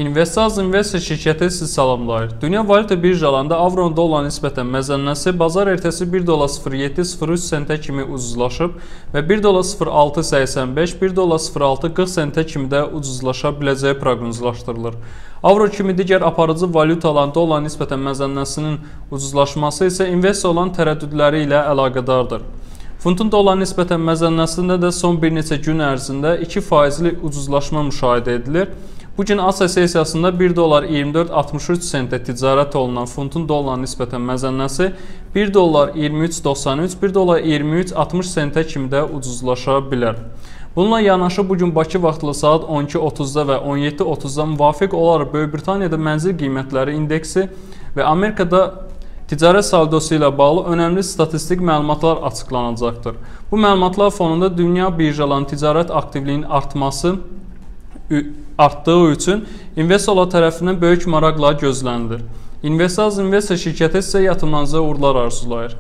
Investors Investor şirkəti sizi salamlayır. Dünya valyuta birjalarında avronun dollara nisbətən məzənnəsi bazar ertəsi 1.0703 sentə kimi ucuzlaşıb və 1.0685, 1.0640 sentə kimi də ucuzlaşa biləcəyi proqnozlaşdırılır. Avro kimi digər aparıcı valyutaların dollara nisbətən məzənnəsinin ucuzlaşması isə investorların tərəddüdləri ilə əlaqədardır. Funtun dollara nisbətən məzənnəsində də son bir neçə gün ərzində 2%lik ucuzlaşma müşahidə edilir. Bugün Asiya sessiyasında 1.2463 sentə ticarət olunan funtun dollara nisbətən məzənnəsi 1.2393, 1.2360 sentə kimi də ucuzlaşa bilər. Bununla yanaşı bugün Bakı vaxtlı saat 12:30-da və 17:30-da müvafiq olaraq Böyük Britaniyada mənzil qiymətləri indeksi və Amerikada ticarət saldosu ilə bağlı önəmli statistik məlumatlar açıqlanacaqdır. Bu məlumatlar fonunda dünya birjalarının ticarət aktivliyinin artdığı üçün investorlar tərəfindən böyük maraqla gözlənilir. Investors Investor şirkəti sizə yatırımlarınıza uğurlar arzulayır.